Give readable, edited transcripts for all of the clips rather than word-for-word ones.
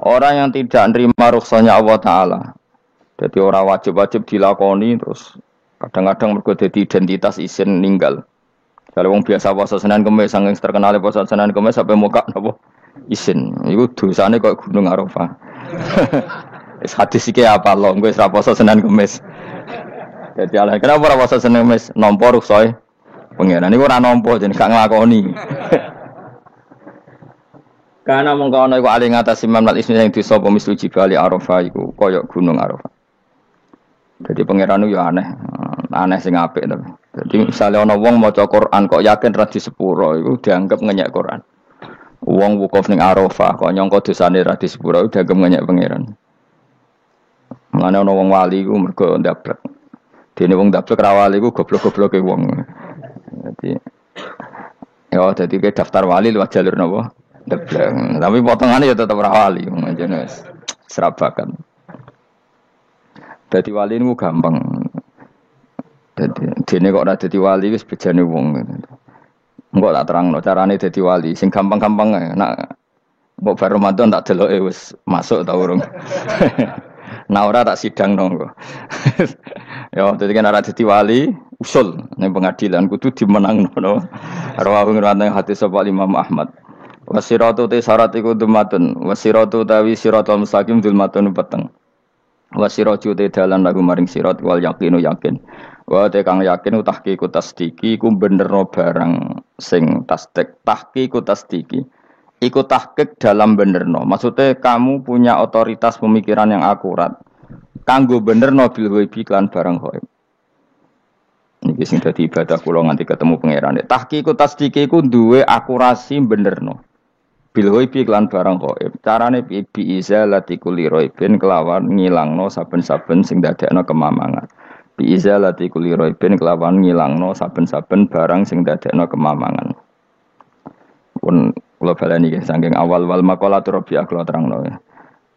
Orang yang tidak nerima rukhsahnya Allah Ta'ala. Jadi orang wajib-wajib dilakoni terus kadang-kadang mergo dadi identitas isin ninggal. Kalau wong biasa puasa Senin Kamis saking terkenal puasa Senin Kamis sampai muka napa isin. Iku dosane kok Gunung Arafah. Wis hadis iki apa lho engko wis ra puasa Senin Kamis. Jadi ala kenapa ora puasa Senin Kamis nampa rukhsah pengenan niku ora nampa jeneng gak nglakoni. Karena mengkono iku ali ngatasi mamlat ismi yang disapa mislu jibali Arafah iku kaya gunung Arafah. Jadi pangeran itu ya aneh sing apik tapi. Jadi misalnya ana wong maca Quran kok yakin ra di sepuro iku dianggap ngenyek Quran. Wong wukuf ning Arafah kok nyangka dosane ra di sepuro dianggap ngenyek pangeran. Mulane ana wong wali iku mergo ndablek. Dene wong ndablek ra wali iku goblok-gobloke wong. Jadi ke daftar wali lewat jalur napa? Ndablek. Tapi potongannya ya tetap ra wali jenenge serabakan. Dadi wali niku gampang. Dadi dene kok ora dadi wali wis bejane wong. Engko tak terangno carane dadi wali sing gampang-gampang ae. Nak mbok bar Ramadan tak deloke wis masuk ta urung. Nah ora tak sidangno engko. Ya dadi kan ora dadi wali usul ning pengadilan kudu dimenangno. Rawahu ngene hati sapa Imam Ahmad. Wasiratu te syarat iku dumatun. Wasiratu tawi siratal mustaqim dulmatun peteng. Wasiraju te dalan lagu maring sirat wal yakinu yakin. Wa te kang yakin tahqiqu tasdiki iku benerno barang sing tasdik. Tahqiqu tasdiki iku tahqiq dalam benerno. Maksudnya kamu punya otoritas pemikiran yang akurat. Kanggo benerno bil ghaibi lan barang ghaib. Niki sing dadi ibadah kula nganti ketemu pangeran. Tahqiqu tasdiki iku duwe akurasi benerno. Bil ghaibi lan barang ghaib. Carane bi izalati kulli ghaibin kelawan ngilangno saben-saben sing dadekno kemamangan. Bi izalati kulli ghaibin kelawan ngilangno saben-saben barang sing dadekno kemamangan. Pun kula baleni nggih saking awal wal maqalatur Rabi'ah kula terangno.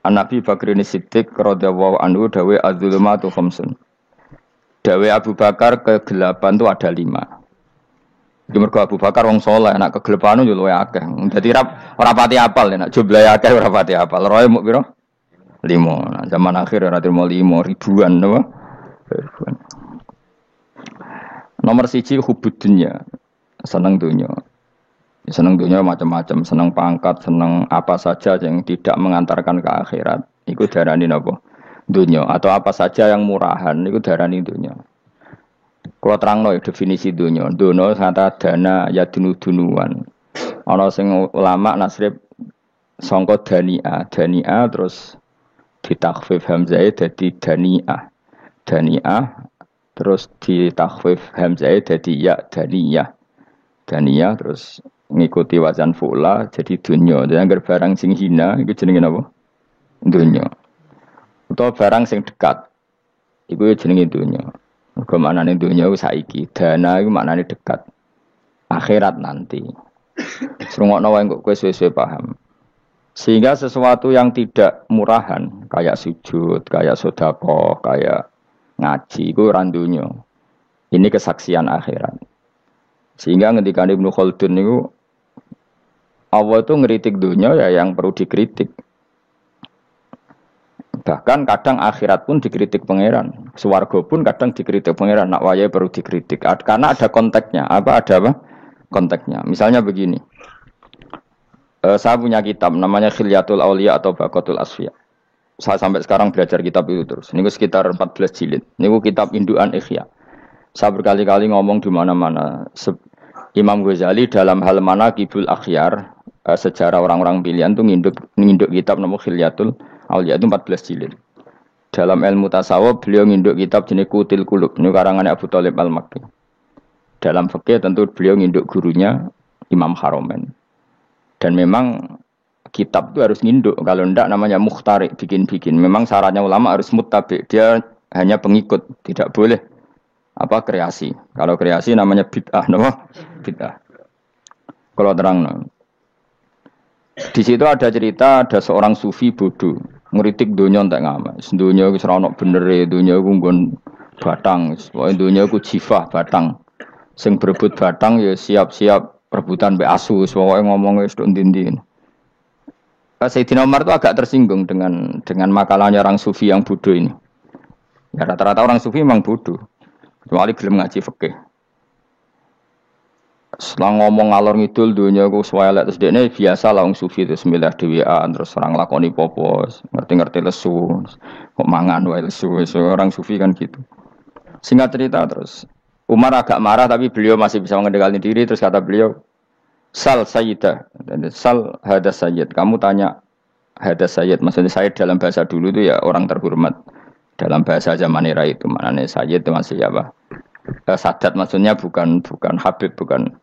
An-Nabi Bakrin Siddiq radhiyallahu anhu dawe az-zulumatu khamsun. Dawe Abu Bakar kegelapan itu ada 5. Mergo Abu Bakar wong saleh, nek kegelepanu yo luwih akeh. Dadi ora pati apal nek jumlahe akeh ora pati apal. Roe muk pira? 5. Nah, zaman akhir ora trimo 5 ribuan napa? Ribuan. Nomor 1 hubud dunya. Seneng dunya. Seneng dunya macam-macam, seneng pangkat, seneng apa saja yang tidak mengantarkan ke akhirat. Iku darani napa? Dunya atau apa saja yang murahan iku darani dunya. Kalau terangno definisi dunia, dunia kata dana ya dunuan. Ana sing ulama nasrib sangka dania terus ditakhfif hamzah dadi daniah terus ditakhfif hamzah dadi ya daniyah terus ngikuti wazan fu'la jadi dunia. Dan anggar barang sing hina iku jenenge apa? Dunia. Utawa barang sing dekat iku jenenge dunia. Mergo maknane dunya ku saiki, dana iku maknane dekat. Akhirat nanti. Srungokno wae kok kowe suwe-suwe paham. Sehingga sesuatu yang tidak murahan, kayak sujud, kayak sedekah, kayak ngaji iku ora dunya. Ini kesaksian akhirat. Sehingga ketika Ibnu Khaldun niku Allah itu ngeritik dunya ya yang perlu dikritik. Bahkan kadang akhirat pun dikritik pangeran, swarga pun kadang dikritik pangeran. Nak wayahe perlu dikritik karena ada konteksnya. Ada apa? Konteksnya. Misalnya begini, saya punya kitab namanya Khilyatul Auliya atau Baqatul Asfiya. Saya sampai sekarang belajar kitab itu terus. Ini sekitar 14 jilid. Ini kitab indukan Ihya. Saya berkali-kali ngomong di mana-mana. Imam Ghazali dalam hal mana Kibul Akhyar, sejarah orang-orang pilihan itu nginduk kitab nama Khilyatul Auliya itu 14 jilid. Dalam ilmu tasawuf beliau nginduk kitab jenis Qutil Qulub, ini karangan Abu Thalib Al-Makki. Dalam fikih tentu beliau nginduk gurunya Imam Haromen. Dan memang kitab itu harus nginduk, kalau tidak namanya mukhtarik, bikin-bikin. Memang syaratnya ulama harus muttabi, dia hanya pengikut, tidak boleh kreasi. Kalau kreasi namanya bid'ah, bid'ah. Kalau terang, di situ ada cerita ada seorang sufi bodoh. Ngritik donya entek ngamal. Donya wis ora ono benere, donya iku nggon batang, pokoke donya iku jifah batang. Sing berebut batang ya siap-siap rebutan mbek asu, pokoke ngomong wis tok ndi-ndi. Sayyidina Umar itu agak tersinggung dengan makalahnya orang sufi yang bodoh ini. Ya rata-rata orang sufi memang bodoh. Kecuali gelem ngaji fikih. Setelah ngomong ngalor ngidul dunia ku swelek terus dekne biasa lah wong sufi terus milih dhewean terus orang lakoni popo, ngerti-ngerti lesu. Kok mangan wae lesu. Orang sufi kan gitu. Singkat cerita terus Umar agak marah tapi beliau masih bisa mengendalikan diri terus kata beliau Sal Sayyidah, Sal Hadas Sayyid. Kamu tanya Hadas Sayyid, maksudnya Sayyid dalam bahasa dulu itu ya orang terhormat. Dalam bahasa zaman era itu, maknanya Sayyid itu masih apa? Sadat maksudnya bukan Habib, bukan.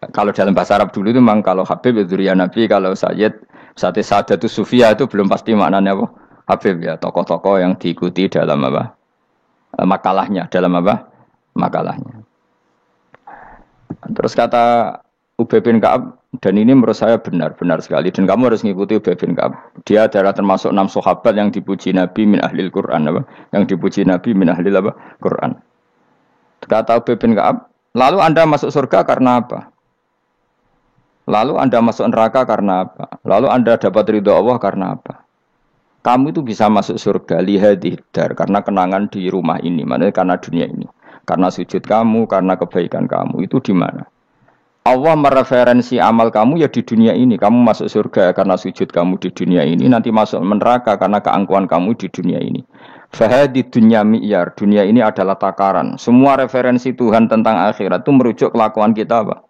Kalau dalam bahasa Arab dulu itu memang kalau Habib itu ya Nabi, kalau Sayyid, Sadat itu Sufia itu belum pasti maknanya apa? Habib ya, tokoh-tokoh yang diikuti dalam apa? Makalahnya, dalam apa? Makalahnya. Terus kata Ubay bin Ka'ab, dan ini menurut saya benar sekali. Dan kamu harus mengikuti Ubay bin Ka'ab. Dia adalah termasuk 6 sahabat yang dipuji Nabi min ahlil Quran. Apa? Yang dipuji Nabi min ahlil apa? Quran. Kata Ubay bin Ka'ab, lalu Anda masuk surga karena apa? Lalu Anda masuk neraka karena apa? Lalu Anda dapat ridho Allah karena apa? Kamu itu bisa masuk surga lihadidar karena kenangan di rumah ini, maksudnya karena dunia ini. Karena sujud kamu, karena kebaikan kamu. Itu di mana? Allah mereferensi amal kamu ya di dunia ini. Kamu masuk surga karena sujud kamu di dunia ini. Nanti masuk neraka karena keangkuhan kamu di dunia ini. Fahadi dunya mi'yar. Dunia ini adalah takaran. Semua referensi Tuhan tentang akhirat itu merujuk kelakuan kita apa?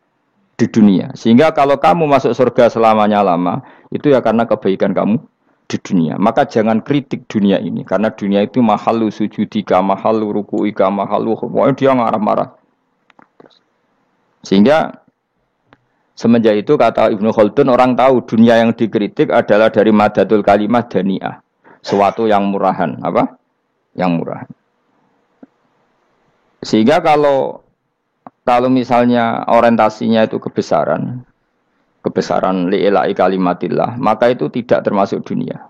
Di dunia. Sehingga kalau kamu masuk surga selamanya lama, itu ya karena kebaikan kamu di dunia. Maka jangan kritik dunia ini. Karena dunia itu mahalu sujudika, mahalu ruku'ika, mahalu pokoknya dia marah-marah. Sehingga semenjak itu kata Ibnu Khaldun orang tahu dunia yang dikritik adalah dari madatul kalimat dani'ah. Suatu yang murahan. Apa? Yang murahan. Sehingga kalau misalnya orientasinya itu kebesaran li'ilai kalimatillah, maka itu tidak termasuk dunia.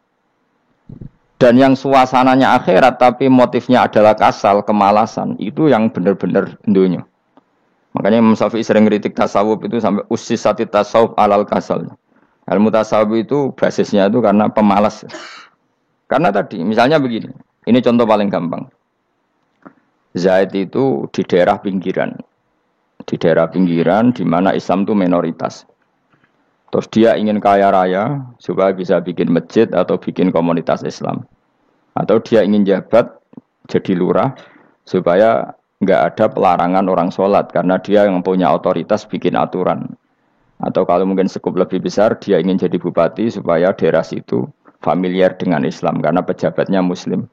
Dan yang suasananya akhirat tapi motifnya adalah kasal, kemalasan, itu yang benar-benar dunia. Makanya Imam Syafi'i sering kritik tasawuf itu sampai usisati tasawuf alal kasal. Ilmu tasawuf itu basisnya itu karena pemalas. Karena tadi, misalnya begini, ini contoh paling gampang. Zaid itu di daerah pinggiran. Di daerah pinggiran di mana Islam itu minoritas. Terus dia ingin kaya raya supaya bisa bikin masjid atau bikin komunitas Islam. Atau dia ingin jabat jadi lurah supaya nggak ada pelarangan orang sholat karena dia yang punya otoritas bikin aturan. Atau kalau mungkin skup lebih besar dia ingin jadi bupati supaya daerah situ familiar dengan Islam karena pejabatnya Muslim.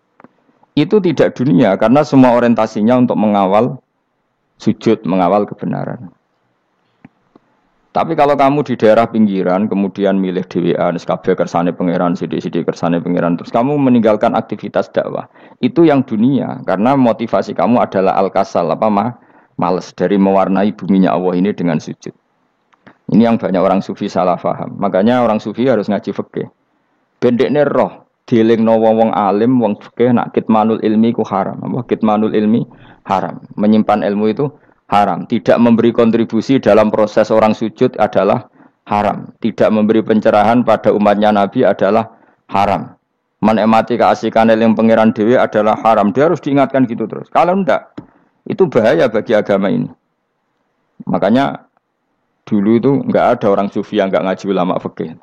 Itu tidak dunia karena semua orientasinya untuk mengawal sujud, mengawal kebenaran. Tapi kalau kamu di daerah pinggiran, kemudian milih dhewean, kabeh kersane pangeran, sithik-sithik kersane pangeran, terus kamu meninggalkan aktivitas dakwah. Itu yang dunia, karena motivasi kamu adalah al-kasal, males dari mewarnai buminya Allah ini dengan sujud. Ini yang banyak orang sufi salah paham. Makanya orang sufi harus ngaji fikih. Bendekne roh, dielingno wong alim, wong fikih nak kitmanul ilmi ku haram. Kitmanul ilmi haram. Menyimpan ilmu itu haram. Tidak memberi kontribusi dalam proses orang sujud adalah haram. Tidak memberi pencerahan pada umatnya Nabi adalah haram. Menikmati keasikan yang pangeran dewi adalah haram. Dia harus diingatkan gitu terus. Kalau enggak, itu bahaya bagi agama ini. Makanya dulu itu enggak ada orang sufi yang enggak ngaji ulama fikih.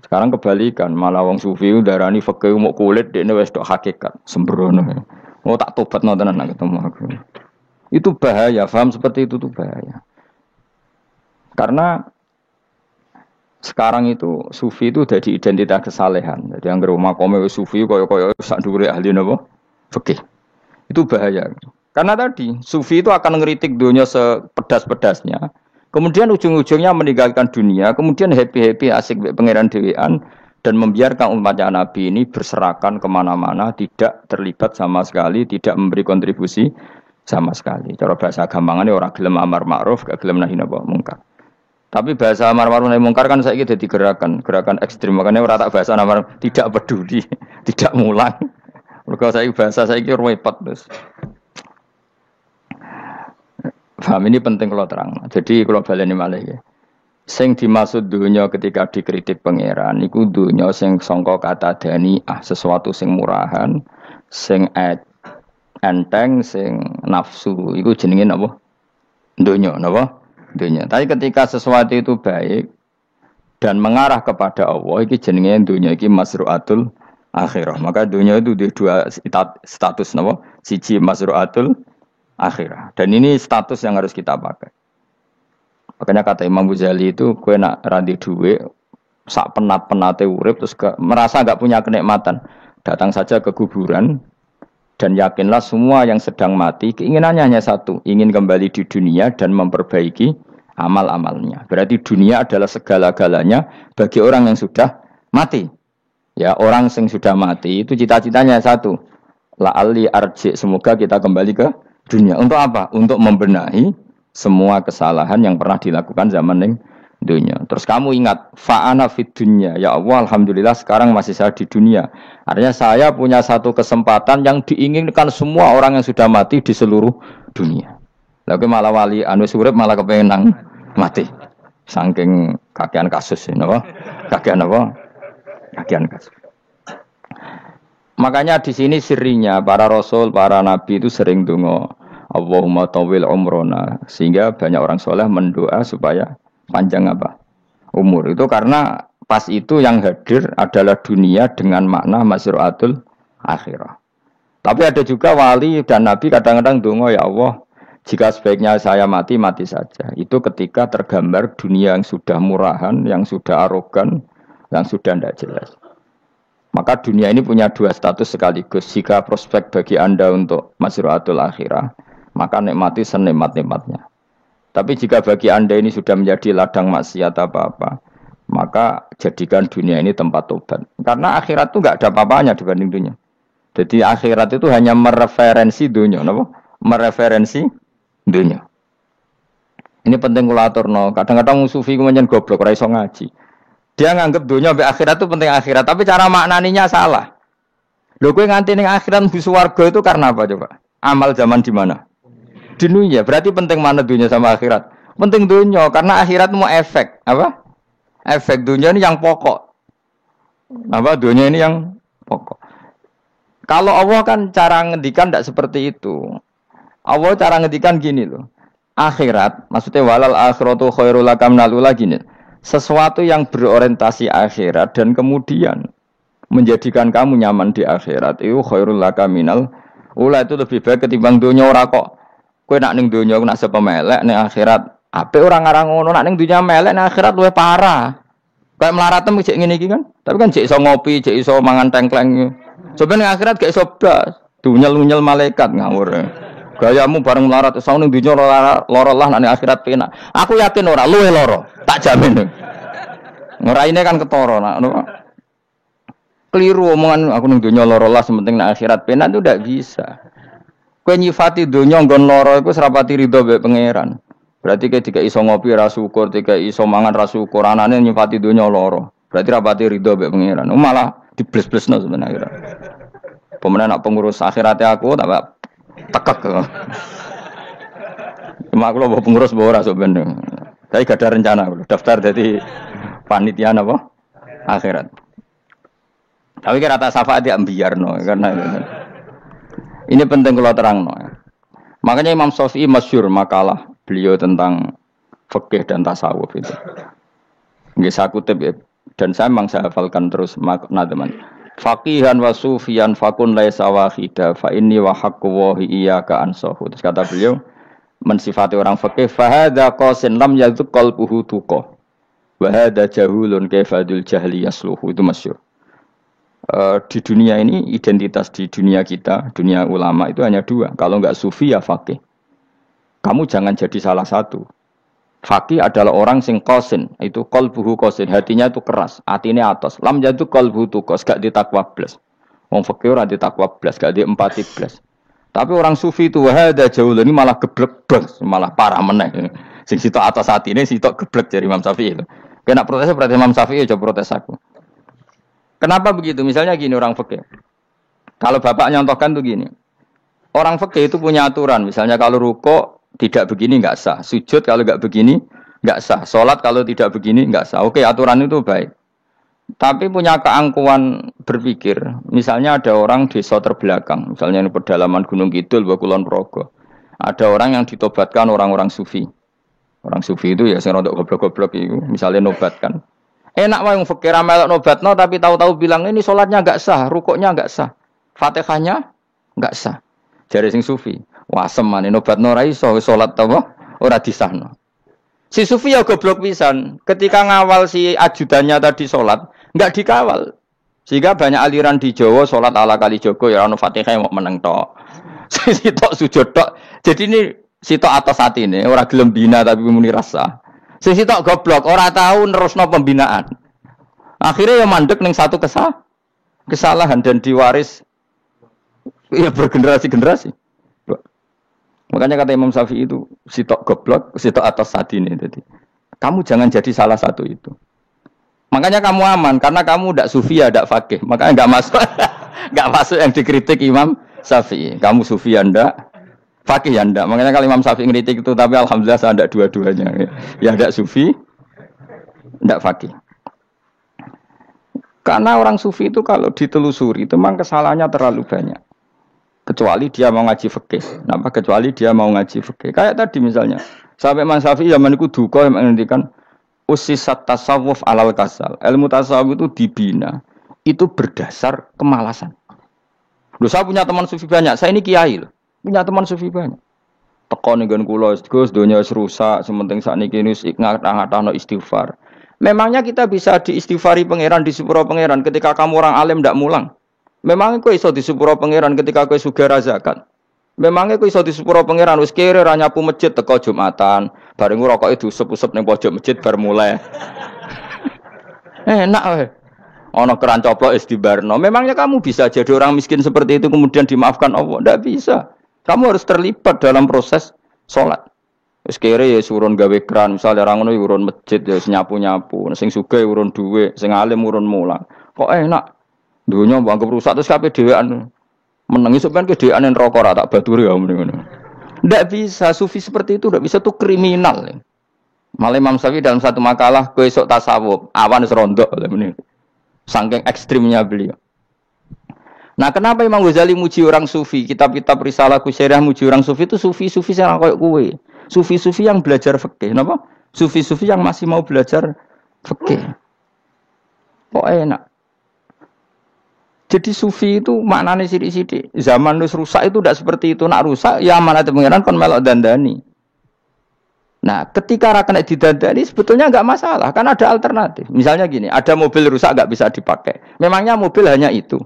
Sekarang kebalikan, malah wong sufi darani fikih mau kulit dekne wis tok hakikat, sembrono. Oh tak tobatno tenan nek ketemu aku. Itu bahaya, paham seperti itu tuh bahaya. Karena sekarang itu sufi itu jadi identitas kesalehan. Jadi yang rumah kome sufi koyo-koyo sak dhuwure ahli napa? Fikih. Itu bahaya. Karena tadi sufi itu akan ngeritik dunia sepedas-pedasnya. Kemudian ujung-ujungnya meninggalkan dunia, kemudian happy-happy asik pangeran dhewean dan membiarkan umatnya Nabi ini berserakan kemana-mana, tidak terlibat sama sekali, tidak memberi kontribusi sama sekali. Cara bahasa gampangannya orang gelem amar ma'ruf, gak gelem nahi mungkar. Tapi bahasa amar ma'ruf nahi mungkar kan saiki dadi gerakan ekstrem. Makanya ora tak bahasa amar tidak peduli, tidak mulang. Mergo saiki bahasa saiki repot terus. Paham ini penting kalau terang. Jadi kalau baleni malih ya. Sing dimaksud dunya ketika dikritik pangeran iku dunya sing sangka kata daniah, sesuatu sing murahan, sing enteng, sing nafsu. Iku jenenge napa? Dunya, napa? Dunya. Tapi ketika sesuatu itu baik dan mengarah kepada Allah, iki jenenge dunya iki masruatul akhirah. Maka dunia itu di dua status napa? Siji masruatul akhirah. Dan ini status yang harus kita pakai. Makanya kata Imam Ghazali itu kowe nak randi duwe sak penat-penate urip terus merasa enggak punya kenikmatan, datang saja ke kuburan dan yakinlah semua yang sedang mati keinginannya hanya satu, ingin kembali di dunia dan memperbaiki amal-amalnya. Berarti dunia adalah segala-galanya bagi orang yang sudah mati. Ya, orang yang sudah mati itu cita-citanya satu. La'alli arji, semoga kita kembali ke dunia. Untuk apa? Untuk membenahi semua kesalahan yang pernah dilakukan zaman ning dunia. Terus kamu ingat, fa'ana fid dunya. Ya Allah, alhamdulillah sekarang masih saya di dunia. Artinya saya punya satu kesempatan yang diinginkan semua orang yang sudah mati di seluruh dunia. Lalu malah wali anu urip malah kepengen nang mati. Saking kakean kasus napa? Kakean apa? Kakean kasus. Makanya di sini sirinya para rasul, para nabi itu sering donga Allahumma tawil umrona, sehingga banyak orang soleh mendoa supaya panjang apa? Umur. Itu karena pas itu yang hadir adalah dunia dengan makna masruatul akhirah. Tapi ada juga wali dan nabi kadang-kadang donga, ya Allah, jika sebaiknya saya mati, mati saja. Itu ketika tergambar dunia yang sudah murahan, yang sudah arogan, yang sudah tidak jelas. Maka dunia ini punya dua status sekaligus. Jika prospek bagi Anda untuk masruatul akhirah, maka nikmati senikmat-nikmatnya. Tapi jika bagi Anda ini sudah menjadi ladang maksiat apa-apa, maka jadikan dunia ini tempat tobat. Karena akhirat itu enggak ada apa-apanya dibanding dunia. Jadi akhirat itu hanya mereferensi dunia, apa? Mereferensi dunia. Ini penting kula aturno. Kadang-kadang sufi ku menyen goblok ora iso ngaji. Dia nganggep dunia sampai akhirat itu penting akhirat, tapi cara maknaninya salah. Lho kowe nganti ning akhirat mlebu swarga itu karena apa coba? Amal zaman di mana? Di dunia. Berarti penting mana dunia sama akhirat? Penting dunia karena akhirat mau efek, apa? Efek dunia ini yang pokok. Apa? Dunia ini yang pokok. Kalau Allah kan cara ngendikan tidak seperti itu. Allah cara ngendikan gini loh. Akhirat, maksudnya walal akhiratu khairul laka minal ula gini. Sesuatu yang berorientasi akhirat dan kemudian menjadikan kamu nyaman di akhirat itu khairul laka minal ula, itu lebih baik ketimbang dunia. Ora kok kowe nak ning dunia nak sepemelek ning akhirat apik ora ngarang ngono, nak ning dunia melek ning akhirat luwih parah. Kayak mlaratem cek ngene iki kan. Tapi kan cek iso ngopi, cek iso mangan tengkleng. Coba ning akhirat gak iso blas. Dunyel-unyel malaikat ngawur. Gayamu bareng melarat iso ning dunia lara lah nak ning akhirat penak. Aku yakin ora luwih lara, tak jamin. Ngeraine kan ketara nak keliru omongan aku ning dunia lara lah sementing nak akhirat penak itu ndak bisa. Kowe nyifati donya nggon lara iku serapati ridho mbek pangeran. Berarti ketika iso ngopi ra syukur, ketika iso mangan ra syukur, anane nyifati donya lara. Berarti rapati ridho mbek pangeran. Malah dibles-blesno sebenarnya. Pemenang nak pengurus akhiratnya aku tak tekek. Cuma aku lho pengurus ora sebenarnya. Tapi gak ada rencana daftar jadi panitia apa? Akhirat. Tapi kira tak syafaat ya biarno karena ini penting kalau terang no. Makanya Imam Syafi'i masyhur makalah beliau tentang fikih dan tasawuf itu. Nggih saya kutip ya, dan saya memang saya hafalkan terus makna teman. Faqihan wa sufiyan fakun laisa wahida fa inni wa haqqu wa iyyaka ansahu. Terus kata beliau mensifati orang fikih fa hadza qasin lam yadzuq qalbuhu tuqa. Wa hadza jahulun kaifadul jahli yasluhu, itu masyhur. Di dunia ini, identitas di dunia kita, dunia ulama itu hanya dua. Kalau enggak sufi ya faqih. Kamu jangan jadi salah satu. Faqih adalah orang sing qasin, itu qalbuhu qasin, hatinya itu keras, hatinya atas. Lam jadu qalbuhu tuqas, gak ditakwa blas. Wong faqih ora ditakwa blas, gak diempati blas. Tapi orang sufi itu wahada jauh ini malah geblek blas, malah parah meneh. Sing sitok atas hatine sitok geblek dari Imam Syafi'i itu. Kena protesnya berarti Imam Syafi'i aja protes aku. Kenapa begitu? Misalnya gini orang fikih. Kalau bapak nyontohkan tuh gini. Orang fikih itu punya aturan. Misalnya kalau rukuk tidak begini nggak sah. Sujud kalau nggak begini nggak sah. Sholat kalau tidak begini nggak sah. Oke, aturan itu baik. Tapi punya keangkuhan berpikir. Misalnya ada orang desa terbelakang, misalnya di pedalaman Gunung Kidul, Kulon Progo. Ada orang yang ditobatkan orang-orang sufi. Orang sufi itu ya sing rodok goblok-goblok itu, misalnya nobatkan. Enak wae wong fakir melok nobatno tapi tahu-tahu bilang ini sholatnya enggak sah, rukuknya enggak sah, Fatihahnya enggak sah. Jare sing sufi, wah semane nobatno ora iso salat apa ora disahno. Si sufi ya goblok pisan, ketika ngawal si ajudannya tadi salat, enggak dikawal. Sehingga banyak aliran di Jawa salat ala kali Joko ya ono Fatihah mau meneng tok. Sitok sujud tok. Jadi ini sitok atas hati ini ora gelem bina tapi muni rasa. Sing sitok goblok, ora tahu nerusno pembinaan. Akhirnya ya mandek ning satu kesalahan dan diwaris ya bergenerasi-generasi. Makanya kata Imam Syafi'i itu sitok goblok, sitok atas hati ini. Jadi kamu jangan jadi salah satu itu. Makanya kamu aman karena kamu ndak sufi ya ndak fakih. Makanya nggak masuk nggak masuk yang dikritik Imam Syafi'i. Kamu sufi ya ndak, fakih ya ndak. Makanya kalau Imam Syafi'i ngeritik itu, tapi alhamdulillah saya ndak dua-duanya. Ya ndak sufi, ndak fakih. Karena orang sufi itu kalau ditelusuri itu memang kesalahannya terlalu banyak. Kecuali dia mau ngaji fikih. Kenapa? Kecuali dia mau ngaji fikih. Kayak tadi misalnya, sampai Imam Syafi'i zaman itu duka yang menghentikan usisat tasawuf alal kasal. Ilmu tasawuf itu dibina. Itu berdasar kemalasan. Loh, saya punya teman sufi banyak. Saya ini kiai loh. Punya teman sufi banyak. Tekon dengan kula Gus donya wis rusak, sementing sakniki wis ngatah-ngatahno istighfar. Memangnya kita bisa diistighfari pangeran di sepuro pangeran ketika kamu orang alim ndak mulang? Memangnya kowe iso di sepuro pangeran ketika kowe sugih ra zakat? Memangnya kowe iso di sepuro pangeran wis kere ra nyapu masjid teko Jumatan, bareng rokoke diusep-usep ning pojok masjid bar mulai. Enak wae. Ana keran coplok wis dibarno. Memangnya kamu bisa jadi orang miskin seperti itu kemudian dimaafkan Allah? Ndak bisa. Kamu harus terlibat dalam proses sholat. Wis kere ya urun gawe keran, misale ra ngono urun masjid ya nyapu-nyapu, sing sugih urun dhuwit, sing alim urun mulang. Kok enak? Dunya mbok rusak terus kabeh dhewean. Menengi sampean ke dhewean neraka ra tak baturi ya ngono. Ndak bisa, sufi seperti itu ndak bisa, tuh kriminal. Malah Imam Syafi'i dalam satu makalah kowe esuk tasawuf, awan wis rondok ngene. Saking ekstrimnya beliau. Nah, kenapa Imam Ghazali muji orang sufi? Kitab-kitab Risalah Kusyariah muji orang sufi itu sufi-sufi yang kayak kowe. Sufi-sufi yang belajar fikih, napa? Sufi-sufi yang masih mau belajar fikih. Kok enak? Jadi sufi itu maknanya sidik-sidik. Zaman wis rusak itu tidak seperti itu. Nak rusak ya amanat pengiran kon melok dandani. Nah, ketika ra kena didandani sebetulnya enggak masalah, kan ada alternatif. Misalnya gini, ada mobil rusak enggak bisa dipakai. Memangnya mobil hanya itu.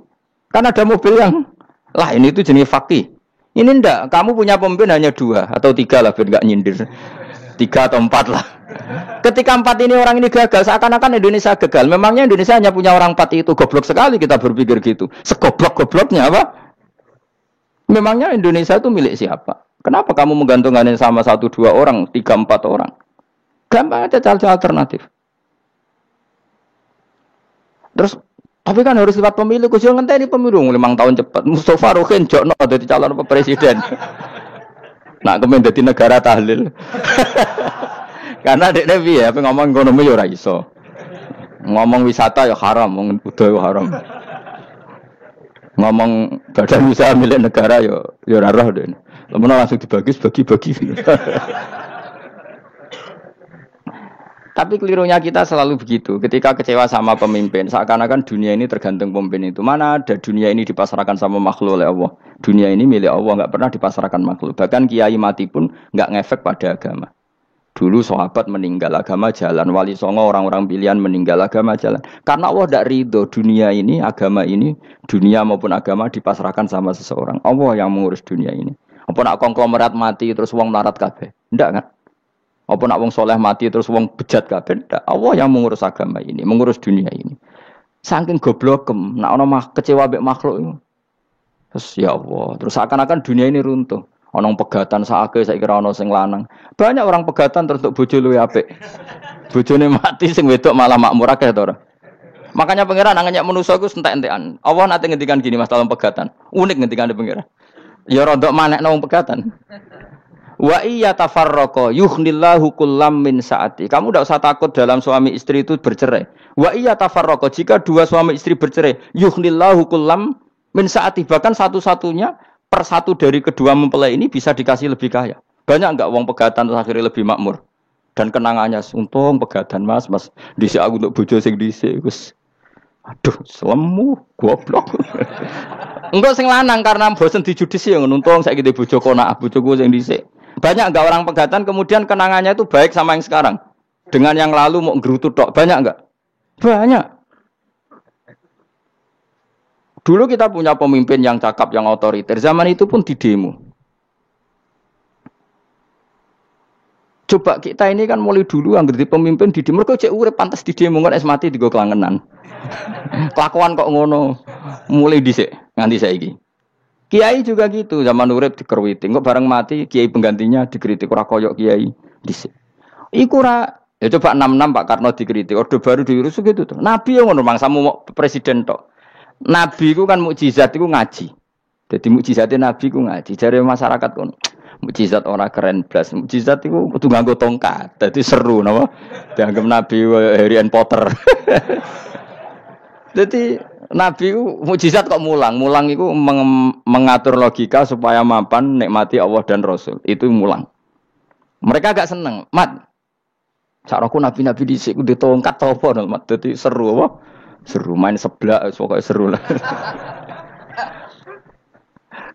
Kan ada mobil yang lah ini itu jenis fakih. Ini ndak, kamu punya pemimpin hanya 2 atau 3 lah biar enggak nyindir. 3 atau 4 lah. Ketika 4 ini orang ini gagal, seakan-akan Indonesia gagal. Memangnya Indonesia hanya punya orang 4 itu. Goblok sekali kita berpikir gitu. Segoblok-gobloknya apa? Memangnya Indonesia itu milik siapa? Kenapa kamu menggantungkannya sama 1-2 orang, 3-4 orang? Gampang aja cari alternatif. Terus tapi kan harus lewat pemilu, khusus ngenteni pemilu 5 tahun cepat. Mustafa Rohin jokno jadi calon presiden. Nak kemen dadi negara tahlil. Karena dekne piye ngomong ekonomi ya ora iso. Ngomong wisata ya haram, ngomong budaya ya haram. Ngomong badan usaha milik negara ya ora roh dene. Lamun langsung dibagi-bagi. Tapi kelirunya kita selalu begitu. Ketika kecewa sama pemimpin, seakan-akan dunia ini tergantung pemimpin itu. Mana ada dunia ini dipasrahkan sama makhluk oleh Allah. Dunia ini milik Allah, enggak pernah dipasrahkan makhluk. Bahkan kiai mati pun enggak ngefek pada agama. Dulu sahabat meninggal agama jalan, wali songo orang-orang pilihan meninggal agama jalan. Karena Allah tidak ridho dunia ini, agama ini, dunia maupun agama dipasrahkan sama seseorang. Allah yang mengurus dunia ini. Apa nak konglomerat mati terus wong melarat kabeh? Enggak kan? Apa nak wong soleh mati terus wong bejat kabeh? Enggak. Allah yang mengurus agama ini, mengurus dunia ini. Saking goblokem, nak ono kecewa mbek makhluk itu. Terus ya Allah, terus seakan-akan dunia ini runtuh. Ono pegatan sakake saiki ora ono sing lanang. Banyak orang pegatan terus untuk bojo luwih apik. Bojone mati sing wedok malah makmur akeh to ora. Makanya pangeran nanya manusa iku entek-entekan. Allah nate ngendikan gini Mas dalam pegatan. Unik ngendikan pangeran. Ya rodok manekno wong pegatan. Wa iya tafarraqa yughnillahu kullam min saati. Kamu tidak usah takut dalam suami istri itu bercerai. Wa iya tafarraqa jika dua suami istri bercerai, yughnillahu kullam min saati, bahkan satu-satunya per satu dari kedua mempelai ini bisa dikasih lebih kaya. Banyak enggak wong pegatan terus akhirnya lebih makmur. Dan kenangannya untung pegatan Mas dhisik aku untuk bojo sing dhisik wis aduh selemu goblok. Engko sing lanang karena bosen dijudisi ya untung saiki bojo konak bojoku sing dhisik. Banyak enggak orang pegatan kemudian kenangannya itu baik sama yang sekarang. Dengan yang lalu mau ngerutu tok. Banyak enggak? Banyak. Dulu kita punya pemimpin yang cakap, yang otoriter. Zaman itu pun di demo. Coba kita ini kan mulai dulu yang jadi pemimpin di demo. Kok cek urip pantas di demo. Nggak es mati di kelangenan. Kelakuan kok ngono. Mulai dhisik nganti saiki. Kiai juga gitu, zaman urip dikerwiti, kok bareng mati kiai penggantinya dikritik ora koyok kiai dhisik. Iku ora ya coba 66 Pak Karno dikritik, orde baru diurus gitu tuh. Nabi yang ngono mangsamu mau presiden tok. Nabi iku kan mukjizat iku ngaji. Dadi mukjizate nabi iku ngaji. Jare masyarakat kon mukjizat ora keren blas. Mukjizat iku kudu nganggo tongkat. Dadi seru napa? Dianggap nabi Harry Potter. Jadi Nabi itu mukjizat kok mulang. Mulang itu mengatur logika supaya mapan nikmati Allah dan Rasul. Itu mulang. Mereka agak seneng. Mat, caraku nabi-nabi dhisik ku ditongkat apa no, Mat. Dadi seru apa? Seru main seblak pokoke seru lah.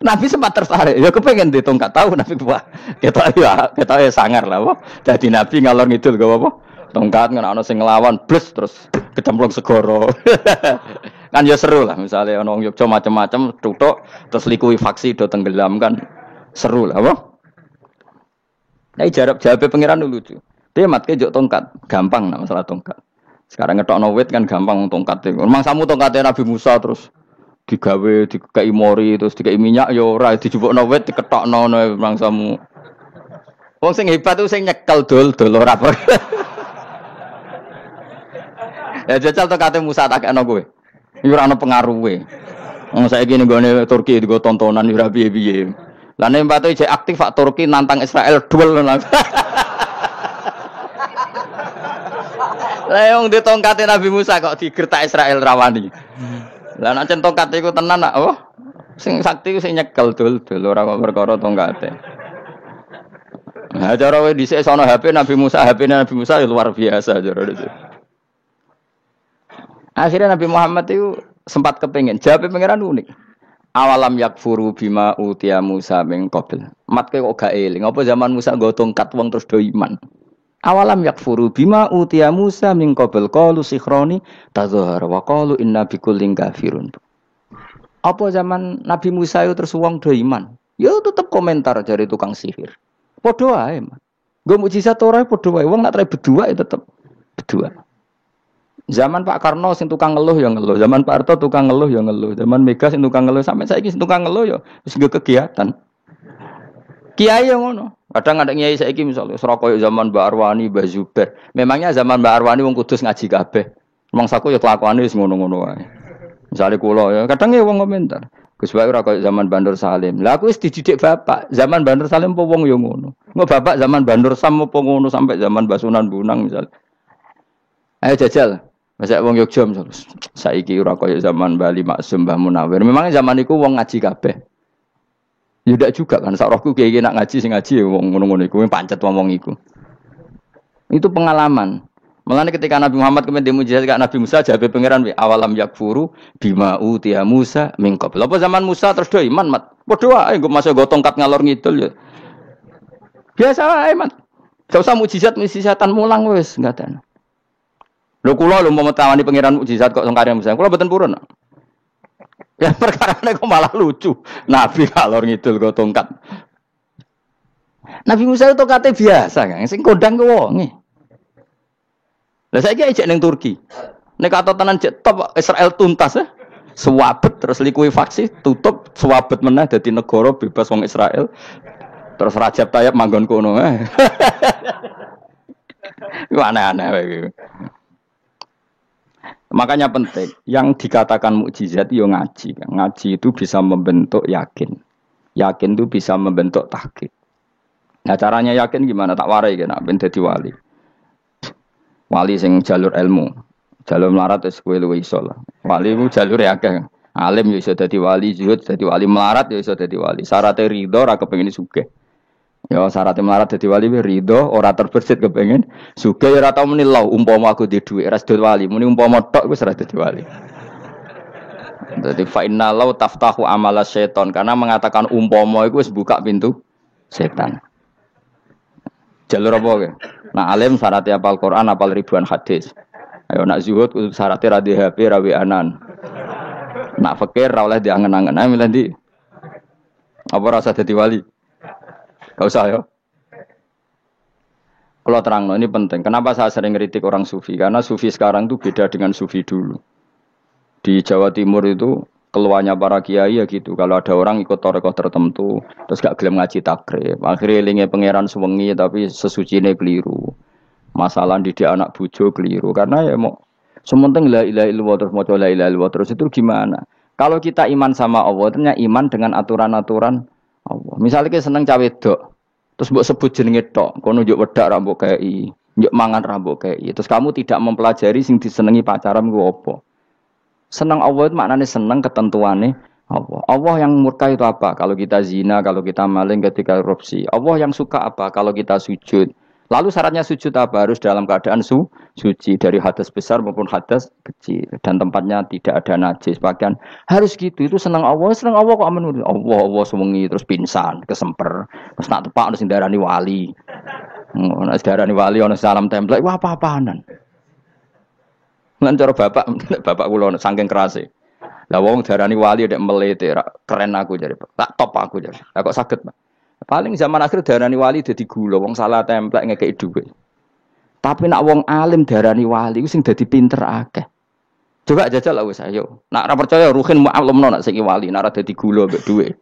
Nabi sempat tertarik. Ya kepengen ditongkat tahu Nabi Wah. Kita sangar lah apa. Jadi Nabi ngalor ngidul gak apa? Tongkat ana sing nglawan bles terus kecemplung segoro. Kan ya seru lah misalnya ono Yogyo macam-macam tutuk terus likuifaksi do tenggelam kan seru lah apa? Nah jawab pangeran lucu. Dia matke njok tongkat, gampang nah masalah tongkat. Sekarang ngetokno wit kan gampang tongkat. Memang samu tongkatnya Nabi Musa terus digawe dikei mori terus dikei minyak ya ora dijupukno wit diketokno memang samu. Wong sing hebat itu sing nyekel dol ora. Ya jajal tongkate Musa tak kena kowe. Iki ora ana pengaruhe. Wong saiki ning gone Turki digo tontonan ora piye-piye. Lah nek mbate jek aktif Pak Turki nantang Israel duel. Lah wong di tongkate Nabi Musa kok digertak Israel rawani. Lah nek tongkate iku tenan nak oh sing sakti sing nyekel dul ora kok perkara tongkate. Nah cara wae dhisik sono HP Nabi Musa ya luar biasa cara itu. Akhirnya Nabi Muhammad itu sempat kepengen. Jawab pangeran unik. Awalam yakfuru bima utiya Musa min qabl. Mat kok gak eling. Apa zaman Musa nggo tongkat wong terus do iman. Awalam yakfuru bima utiya Musa min qabl qalu sikhroni tadzahara wa qalu inna bikullin kafirun. Apa zaman Nabi Musa itu terus wong do iman. Ya tetep komentar dari tukang sihir. Padha wae, Mas. Nggo mukjizat ora padha wae. Wong nak trai berdua ya tetep berdua. Zaman Pak Karno sing tukang ngeluh ya ngeluh, zaman Pak Harto tukang ngeluh ya ngeluh, zaman Mega sing tukang ngeluh sampai saiki sing tukang ngeluh ya wis nggo kegiatan. Kiai yang ngono. Kadang ada kiai saiki misalnya Surabaya zaman Mbak Arwani, Mbak Zubair. Memangnya zaman Mbak Arwani wong Kudus ngaji kabeh. Mangsaku ya kelakuane wis ngono-ngono wae. Misale kula ya kadang ya wong komentar. Gus wae ora koyo zaman Bandur Salim. Lah aku wis dididik bapak, zaman Bandur Salim apa wong ya ngono. Engko bapak zaman Bandur Sam apa ngono sampai zaman Basunan Bunang misal. Ayo jajal. Masa wong Yogyo saiki ora kaya zaman Bali Maksum Mbah Munawir. Memangnya zaman iku wong ngaji kabeh. Ya ndak juga kan sak rohku kiye nak ngaji sing ngaji wong ngono-ngono iku pancet wong iku. Itu pengalaman. Mulane ketika Nabi Muhammad kemudian mujizat kak Nabi Musa jabe pangeran wi awalam yakfuru bima utiya Musa min qabl. Apa zaman Musa terus do iman mat. Padha wae nggo masuk go tongkat ngalor ngidul ya. Biasa wae mat. Gak usah mujizatan mulang wis enggak ada. Lho kula lho mau tawani pangeran mukjizat kok sangkare Musa. Kula mboten purun. Ya perkarane kok malah lucu. Nabi kalor ngidul go tongkat. Nabi Musa itu tongkate biasa kan, sing kondang ku wonge. Lah saiki ejek ning Turki. Nek kata tenan jek top Israel tuntas ya. Suwabet terus likuifaksi tutup suwabet meneh dadi negara bebas wong Israel. Terus Rajab Tayyip manggon kono. Iku aneh-aneh wae. Makanya penting, yang dikatakan mukjizat itu ngaji. Ngaji itu bisa membentuk yakin. Yakin itu bisa membentuk tahqiq. Nah caranya yakin gimana? Tak warai kan ben dadi wali. Wali sing jalur ilmu. Jalur melarat wis kowe luwih iso lah. Wali ku jalure akeh. Alim ya iso dadi wali, zuhud dadi wali, melarat ya iso dadi wali. Syaratnya ridho ora kepengin sugih. Ya syaratnya melarat dadi wali ridho ora terbersit kepengin sugih ya ora tau muni lho umpama aku di dhuwit ora dadi wali. Muni umpama tok wis ora dadi wali. Jadi fa inna law taftahu amala syaiton karena mengatakan umpama itu wis buka pintu setan. Jalur apa ke? Nah alim syaratnya apal Quran, apal ribuan hadis. Ayo nak zuhud syaratnya ra di HP, ra anan. Nak fakir ra oleh diangen-angen. Ayo milih ndi? Apa rasa dadi wali? Gak usah ya. Kalau terang, ini penting. Kenapa saya sering kritik orang sufi? Karena sufi sekarang itu beda dengan sufi dulu. Di Jawa Timur itu keluarnya para kiai ya gitu. Kalau ada orang ikut torekoh tertentu, terus gak gelem ngaji takrib. Akhirnya linge pangeran sewengi tapi sesucine keliru. Masalah didik anak bojo keliru. Karena ya mau sementing la ilaha illallah terus maca la ilaha illallah terus itu gimana? Kalau kita iman sama Allah, ternyata iman dengan aturan-aturan Allah. Misalnya kita seneng cawe dok, terus mbok sebut jenenge tok, kono njuk wedak ra mbok kei, njuk mangan ra mbok kei. Terus kamu tidak mempelajari sing disenengi pacaran ku apa? Senang Allah itu maknanya senang ketentuannya Allah. Allah yang murka itu apa? Kalau kita zina, kalau kita maling, ketika korupsi. Allah yang suka apa? Kalau kita sujud. Lalu syaratnya sujud apa? Harus dalam keadaan suci dari hadas besar maupun hadas kecil dan tempatnya tidak ada najis. Bahkan harus gitu. Itu senang Allah kok aman. Allah sewengi terus pingsan, kesemper. Terus nak tepak harus darani wali. Nak darani wali ana salam template. Wah apa-apaanan. Lan cara bapak kula saking kerase. Lah wong darani wali nek melete keren aku jare. Tak top aku jare. Lah kok saged, Pak? Paling zaman akhir darani wali dadi gula, wong salah templek ngekeki dhuwit. Tapi nak wong alim darani wali ku sing dadi pinter akeh. Coba jajal lah wis ayo. Nak ora percaya ruhin maklumno nak saiki wali, nak ora dadi gula mbek dhuwit.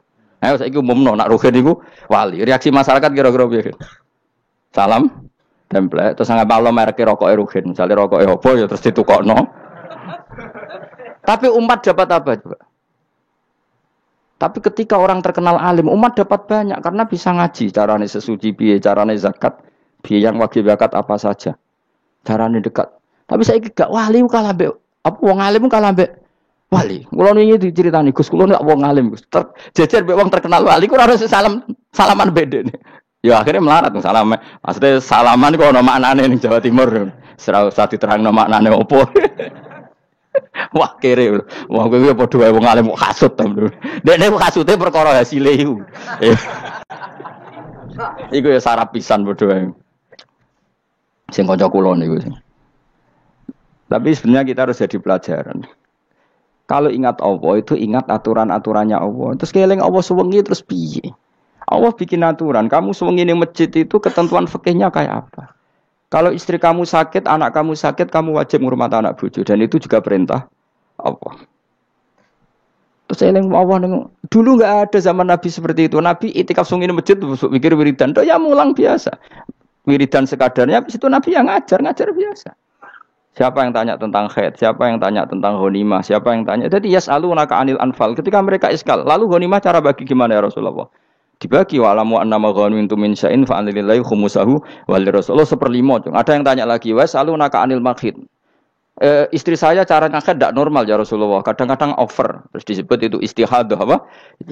Ayo saiki umumno nak ruhin iku wali. Reaksi masyarakat kira-kira piye? Salam template terus nggak maklum merek rokok Ruhin, misalnya rokok apa ya terus ditukokno. Tapi umat dapat apa juga? Tapi ketika orang terkenal alim, umat dapat banyak karena bisa ngaji, carane sesuci piye, carane zakat, piye yang wajib zakat apa saja, carane dekat. Tapi saya gak wali kalah mbek apa wong alim kalah mbek wali. Kula niki diceritani Gus, kula nek wong alim Gus, jejer mbek wong terkenal wali kok ora salaman bedene. Ya akhirnya melarat salam. Maksudnya salaman kok ono maknane ning Jawa Timur. Ora usah diterangno maknane opo. Wah kere. Wah kowe padha wae wong alim kok hasud to. Dekne hasute perkara hasile iku. Iku ya sarap pisan padha wae. Sing kanca kula niku sing. Tapi sebenarnya kita harus jadi pelajaran. Kalau ingat Allah itu ingat aturan-aturannya Allah. Terus keling Allah sewengi terus piye? Allah bikin aturan, kamu sewengi ning masjid itu ketentuan fikihnya kayak apa? Kalau istri kamu sakit, anak kamu sakit, kamu wajib ngurmat anak bojo dan itu juga perintah Allah. Terus eling Allah dulu enggak ada zaman Nabi seperti itu. Nabi itikaf sewengi ning masjid mikir wiridan, ya mulang biasa. Wiridan sekadarnya habis itu Nabi yang ngajar biasa. Siapa yang tanya tentang haid, siapa yang tanya tentang ghanimah, siapa yang tanya. Jadi yas'alunaka 'anil anfal. Ketika mereka iskal, lalu ghanimah cara bagi gimana ya Rasulullah? Dibagi wa'lamu annama ghanimtum min syai'in fa anlillahi khumusahu wal rasul 1/5. Ada yang tanya lagi, "Wa salunaka 'anil makhid." Istri saya cara ngakad tidak normal ya Rasulullah. Kadang-kadang over. Terus disebut itu istihadah apa?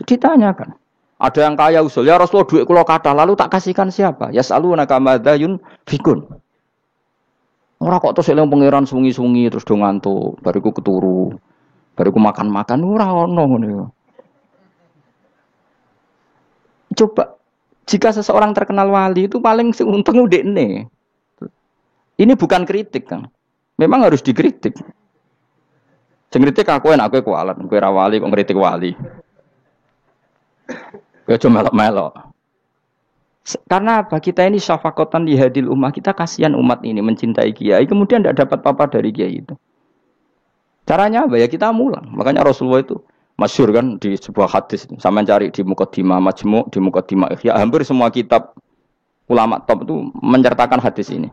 Ditanyakan. Ada yang kaya usul, "Ya Rasulullah duit kula kathah, lalu tak kasihkan siapa?" Ya salunaka madzayun fikun. Ora kok terus eling pangeran sungi-sungi terus do ngantuk, bariku keturu. Bariku makan-makan ora ono ngono. Coba, jika seseorang terkenal wali itu paling untung udekne. Ini bukan kritik, Kang. Memang harus dikritik. Sing kritik aku enak kowe kualat, kowe ra wali kok ngritik wali. Kowe cuma melok-melok. Karena apa? Kita ini syafaqatan li hadil ummah, kita kasihan umat ini mencintai kiai, kemudian tidak dapat apa-apa dari kiai itu. Caranya apa? Ya kita mulang. Makanya Rasulullah itu masyhur kan di sebuah hadis, sama cari di Muqaddimah Majmu', di Muqaddimah Ihya, hampir semua kitab ulama top itu menceritakan hadis ini.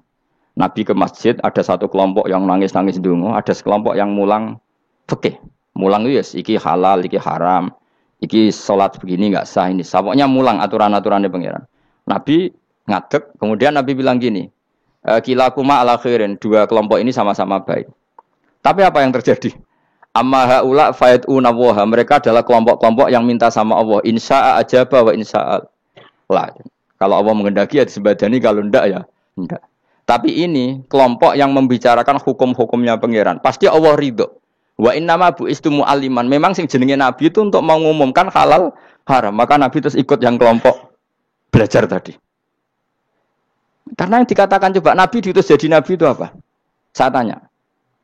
Nabi ke masjid, ada satu kelompok yang nangis-nangis ndonga, ada sekelompok yang mulang fikih. Mulang itu yes, iki halal, iki haram, iki salat begini enggak sah ini. Pokoknya mulang aturan-aturannya pangeran. Nabi ngadeg. Kemudian Nabi bilang gini, kilakuma ala khairin, dua kelompok ini sama-sama baik. Tapi apa yang terjadi? Amma haula fayatuna waha, mereka adalah kelompok-kelompok yang minta sama Allah, insya'a ajaba wa insya'al. Lah, kalau Allah menghendaki ya disebadani, kalau enggak ya enggak. Tapi ini kelompok yang membicarakan hukum-hukumnya pangeran. Pasti Allah ridho. Wa innama bu'istu mu'alliman. Memang sing jenenge Nabi itu untuk mengumumkan halal haram. Maka Nabi terus ikut yang kelompok belajar tadi. Karena yang dikatakan coba Nabi diutus jadi Nabi itu apa? Saya tanya.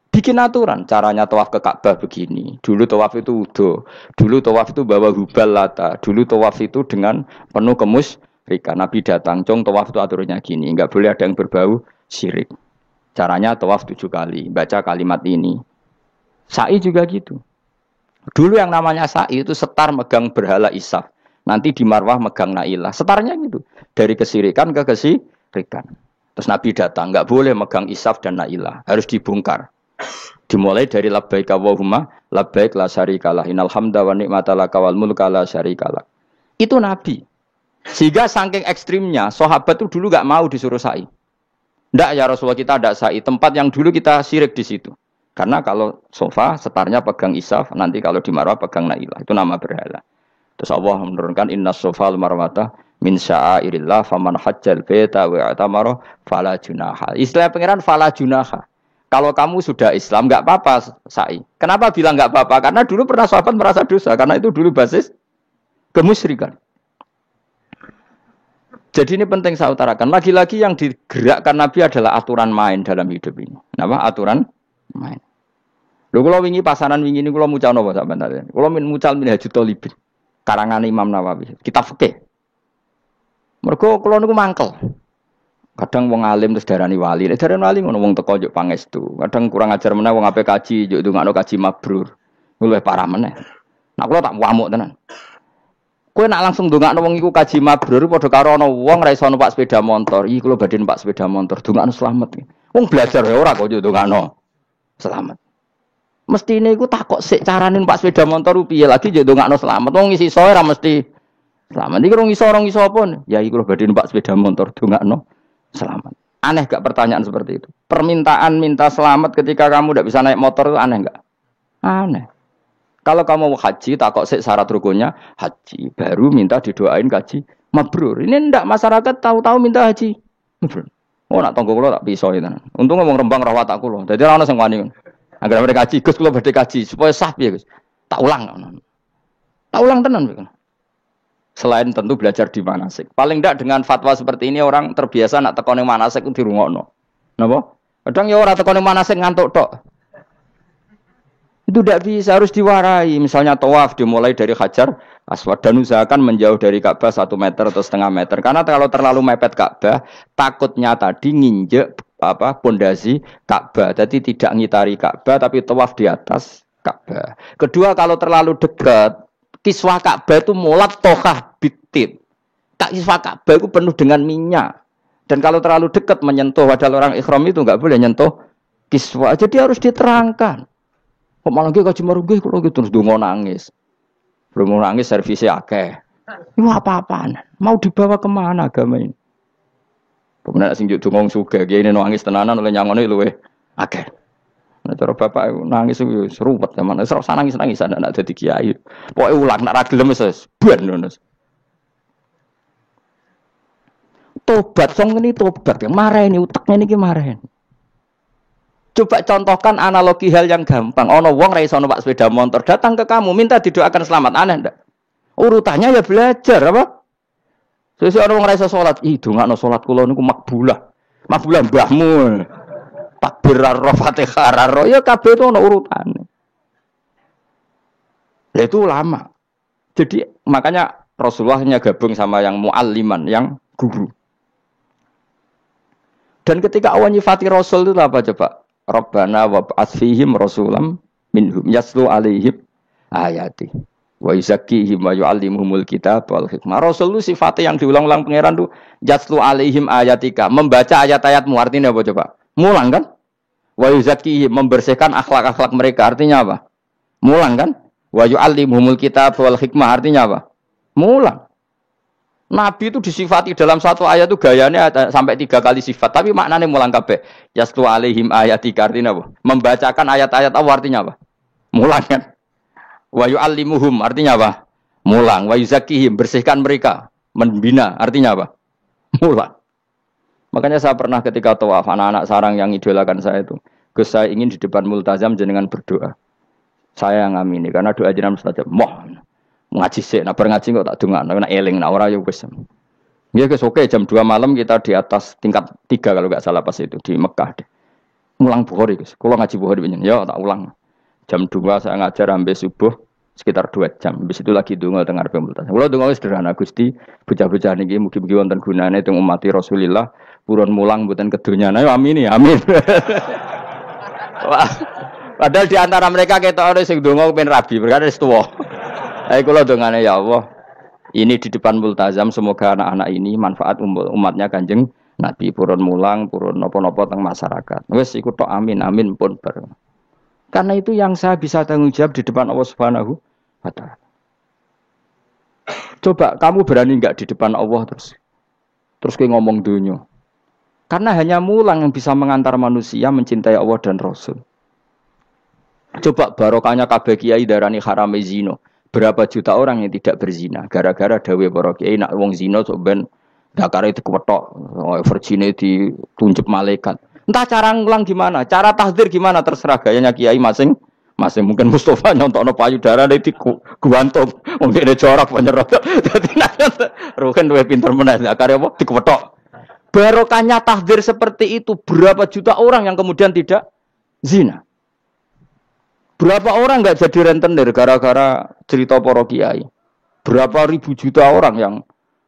Bikin aturan. Caranya tawaf ke Ka'bah begini. Dulu tawaf itu wudu. Dulu tawaf itu bawa hubal lata. Dulu tawaf itu dengan penuh kemusyrikan. Nabi datang. Cong tawaf itu aturannya gini. Enggak boleh ada yang berbau syirik. Caranya tawaf 7 kali. Baca kalimat ini. Sa'i juga gitu. Dulu yang namanya sa'i itu setar megang berhala Isaf. Nanti di Marwah megang Nailah. Setarnya gitu. Dari kesirikan ke kesirikan. Terus Nabi datang. Enggak boleh megang Isaf dan Nailah. Harus dibongkar. Dimulai dari labbaik Allahumma labbaik la syarikalah innal hamda wa ni'mata laka wal mulka la syarikalah. Itu Nabi. Sehingga saking ekstrimnya sahabat itu dulu enggak mau disuruh sa'i. Enggak ya Rasulullah, kita ada sa'i. Tempat yang dulu kita syirik di situ. Karena kalau sofa setarnya pegang Isaf, nanti kalau di Marwah pegang Nailah. Itu nama berhala. Terus Allah menurunkan innas sofa al marwata min sya'airillah faman hajjal baita wa i'tamara fala junaha. Istilah pangeran fala junaha. Kalau kamu sudah Islam, enggak apa-apa sa'i. Kenapa bilang enggak apa-apa? Karena dulu pernah sahabat merasa dosa. Karena itu dulu basis kemusyrikan. Jadi ini penting saya utarakan. Lagi-lagi yang digerakkan Nabi adalah aturan main dalam hidup ini. Apa? Aturan main. Lho kula wingi pasanan wingi niku kula mucal napa sampean tadi. Kula mucal Minhajut Thalibin. Karangan Imam Nawawi. Kitab fikih. Mergo kula niku mangkel. Kadang wong alim terus darani wali. Nek darani wali ngono wong teko njuk pangestu. Kadang kurang ajar meneh wong ape kaji njuk ndongakno kaji mabrur. Luwih parah meneh. Nah kula tak wamuk tenan. Kowe nak langsung ndongakno wong iku kaji mabrur padha karo ana wong ra iso numpak sepeda motor. Iki kula badhe numpak sepeda motor, ndongakno slamet. Wong belajar ya ora kok njuk ndongakno slamet. Mestine iku takok sik carane numpak sepeda motor piye lagi njuk ndongakno slamet. Wong isi iso ora mesti slamet. Iki rong iso apa? Ya iki kula badhe numpak sepeda motor ndongakno selamat. Aneh gak pertanyaan seperti itu? Permintaan minta selamat ketika kamu tidak bisa naik motor itu aneh gak? Aneh. Kalau kamu mau haji, tak kok syarat rukunnya haji. Baru minta didoain haji mabrur. Ini ndak masyarakat tahu-tahu minta haji mabrur. Oh nak tonggo kula tak pisau itu. Untung ngomong Rembang rawat tak kula. Dadi ora ono sing wani. Agar mereka haji, Gus kula badhe haji supaya sah piye Gus. Tak ulang. Tak ulang tenan. Selain tentu belajar di manasik. Paling tidak dengan fatwa seperti ini orang terbiasa nak tekone manasik ku dirungokno. Napa? Kadang ya ora tekone manasik ngantuk tok. Itu tidak bisa, harus diwarai. Misalnya tawaf dimulai dari Hajar Aswad dan usahakan menjauh dari Ka'bah 1 meter atau setengah meter. Karena kalau terlalu mepet Ka'bah, takutnya tadi nginjek pondasi Ka'bah. Jadi tidak ngitari Ka'bah tapi tawaf di atas Ka'bah. Kedua, kalau terlalu dekat kiswah Ka'bah itu mulat tokah bitib. Kiswah Ka'bah itu penuh dengan minyak. Dan kalau terlalu dekat menyentuh, padahal orang ikhram itu enggak boleh nyentuh kiswah. Jadi harus diterangkan. Kok malah nggih kaji marunggih kula gitu terus donga nangis. Belum nangis servisnya akeh. Itu apa-apaan? Mau dibawa kemana agama ini? Kemudian sing juk donga sugih ini nangis tenanan oleh nyangone luweh akeh. Nah, cara bapak nangis itu seruwet zaman. Wis ora nangis-nangis anak dadi kiai. Pokoke ulang nek ra gelem wis ben ngono. Tobat song ini tobat. Mareni uteknya niki mareni. Coba contohkan analogi hal yang gampang. Ono wong ra iso numpak sepeda motor datang ke kamu minta didoakan selamat, aneh ndak? Urutannya ya belajar apa? Sesuk ono wong ra iso salat, ih dongakno salat kula niku makbulah. Makbulah mbahmu. Takbir ro Fatihah ro ya kabeh itu ono urutane. Lah itu lama. Jadi makanya Rasulullah hanya gabung sama yang mualliman, yang guru. Dan ketika Allah nyifati Rasul itu apa coba? Rabbana wab'ats fihim rasulam minhum yaslu alaihim ayati wa yuzakkihim wa yu'allimuhumul kitab wal hikmah. Rasul itu sifatnya yang diulang-ulang pangeran itu yaslu alaihim ayatika, membaca ayat-ayatmu. Artinya apa coba? Mulang kan? Wa yuzakkihim, membersihkan akhlak-akhlak mereka. Artinya apa? Mulang kan? Wa yu'allimuhumul kitab wal hikmah. Artinya apa? Mulang. Nabi itu disifati dalam satu ayat itu gayanya ada sampai 3 kali sifat, tapi maknanya mulang kabeh. Yaslu alaihim ayatika artinya apa? Membacakan ayat-ayat Allah artinya apa? Mulang kan? Wa yu'allimuhum artinya apa? Mulang. Wa yuzakkihim bersihkan mereka, membina artinya apa? Mulang. Makanya saya pernah ketika tawaf anak-anak sarang yang idolakan saya itu, Gus saya ingin di depan multazam jenengan berdoa. Saya yang ngamini karena doa jenengan mustajab. Ngaji sih, nah ngaji kok tak dengar, nah eling, nah orang yang gus. Ya guys, oke jam 2 malam kita di atas tingkat 3 kalau nggak salah pas itu di Mekah deh. Mulang Bukhari guys, kalau ngaji Bukhari begini, ya tak ulang. Jam 2 saya ngajar sampai subuh sekitar 2 jam. Habis itu lagi dungo dengar pemultasan. Kalau dungo sederhana Gusti, bocah-bocah niki mugi-mugi wonten gunane teng umat Rasulillah, purun mulang mboten kedunya. Nah, amin ya, amin. Wah, padahal di antara mereka ketok ana sing donga pengen rabi, berkata wis tuwa. Ayo kula dongane ya Allah. Ini di depan multazam semoga anak-anak ini manfaat umatnya Kanjeng Nabi purun mulang, purun napa-napa teng masyarakat. Wis iku tok amin amin pun bar. Karena itu yang saya bisa tanggung jawab di depan Allah Subhanahu wa taala. Coba kamu berani enggak di depan Allah terus kayak ngomong dunia. Karena hanya mulang yang bisa mengantar manusia mencintai Allah dan Rasul. Coba barokahnya kabeh kiai darani harame zina. Berapa juta orang yang tidak berzina gara-gara dawe para kiai nak wong zina sok ben dakare dikwetok, virgine ditunjuk malaikat. Entah cara ngulang gimana, cara tahdzir gimana terserah gayanya kiai masing-masing. Mungkin Mustafa nyontokno payudara di guantung, wong dene corak penyerot. Dadi nek roken duwe pinter meneh dakare apa dikwetok. Barokahnya tahdzir seperti itu berapa juta orang yang kemudian tidak zina. Berapa orang enggak jadi rentenir gara-gara cerita para kiai? Berapa ribu juta orang yang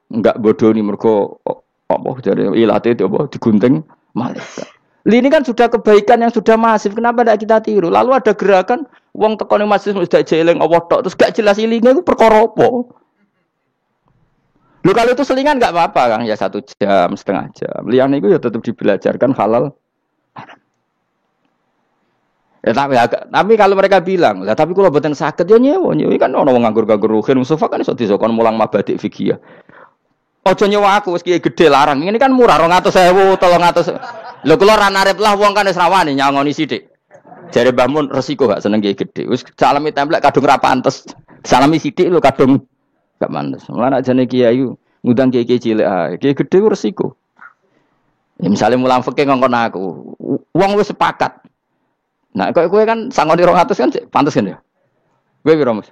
enggak bodoni mergo apa jare ilate itu apa digunting malaikat. Ini kan sudah kebaikan yang sudah masif. Kenapa tidak kita tiru? Lalu ada gerakan wong tekone masjid wis dak jeling Allah tok terus gak jelas ilinge iku perkara apa? Lho kalau itu selingan enggak apa-apa Kang ya 1 jam, setengah jam. Liyane iku ya tetap dibelajarkan halal. Ya, tapi kalau mereka bilang, lah tapi kalau boten saged ya nyewa kan ono wong nganggur-nganggur ruhin Mustafa kan iso disokon mulang mabadik fikih. Aja nyewa aku wis kiye gedhe larang. Ini kan murah 200.000, 300. Lho kula ra narep lah wong kan wis rawani nyangoni sithik. Jare Mbah Mun resiko gak seneng kiye gedhe. Wis salami templek kadung ra pantes. Salami sithik lho kadung gak pantes. Mulane jane kiai ngundang kiye cilik ae. Kiye gedhe ku resiko. Ya misale mulang fikih ngongkon aku. Wong wis sepakat. Nah, kowe kan sangoni 200 kan pantes kan ya? Kowe piro, Mas?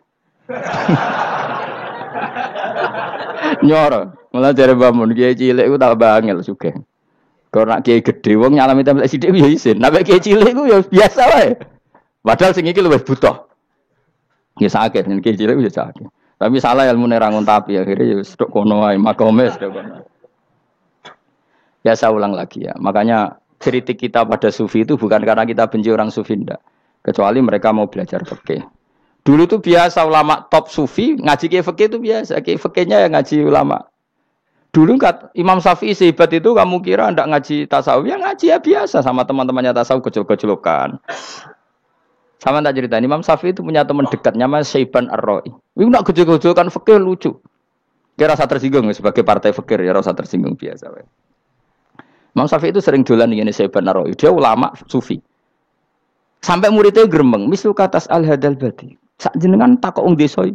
Nyoro, malah jare bangun kiai cilik ku tak bangel sugih. Kok nak kiai gedhe wong nyalami templek sithik ya isin. Nek kiai cilik ku ya biasa wae. Padahal sing iki luwih butuh. Ya sakit nek kiai cilik ya sakit. Tapi salah ilmune ra ngontapi akhirnya ya stok kono wae makome stok kono. Ya saya ulang lagi ya. Makanya kritik kita pada sufi itu bukan karena kita benci orang sufi enggak. Kecuali mereka mau belajar fikih. Dulu tuh biasa ulama top sufi ngaji kiai fikih itu biasa. Kiai fikihnya yang ngaji ulama. Dulu Imam Syafi'i sehebat itu kamu kira enggak ngaji tasawuf? Ya ngaji ya biasa sama teman-temannya tasawuf kecil-kecilokan. Sama tak ceritain Imam Syafi'i itu punya teman dekat namanya Syaiban Ar-Ra'i. Itu nak kecil-kecilokan fikih lucu. Kira rasa tersinggung sebagai partai fikih ya rasa tersinggung biasa. Imam Syafi'i itu sering dolan ngene Syaiban Ar-Ra'i. Dia ulama sufi. Sampai muridnya gremeng, mislu katas al-hadal badi. Sak jenengan takok wong desa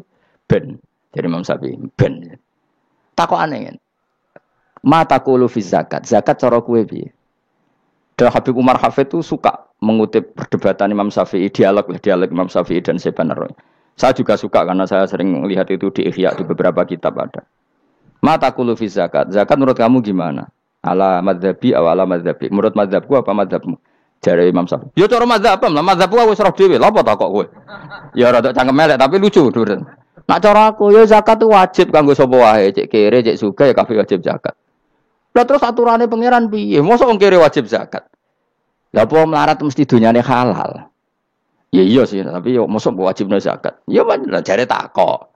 ben. Dari Imam Syafi'i ben. Takok aneh kan. Ma taqulu fi zakat. Zakat cara kowe piye? Dan Habib Umar Hafid itu suka mengutip perdebatan Imam Syafi'i, dialog Imam Syafi'i dan Syaiban Ar-Ra'i. Saya juga suka karena saya sering melihat itu di Ihya di beberapa kitab ada. Ma taqulu fi zakat. Zakat menurut kamu gimana? Ala madzhabi aw ala madzhabi. Menurut madzhabku apa madzhabmu? Jare Imam Syafi'i. Ya cara madzhab apa? Madzhabku wis roh dhewe. Lha apa tak kok kowe? Ya rada cangkem elek tapi lucu, Dur. Nak cara aku ya zakat itu wajib kanggo sapa wae, cek kere, cek sugih ya kabeh wajib zakat. Lah terus aturane pangeran piye? Mosok wong kere wajib zakat. Lah apa melarat mesti dunyane halal. Ya iya sih, tapi yo mosok wajibno zakat. Ya jare tak kok.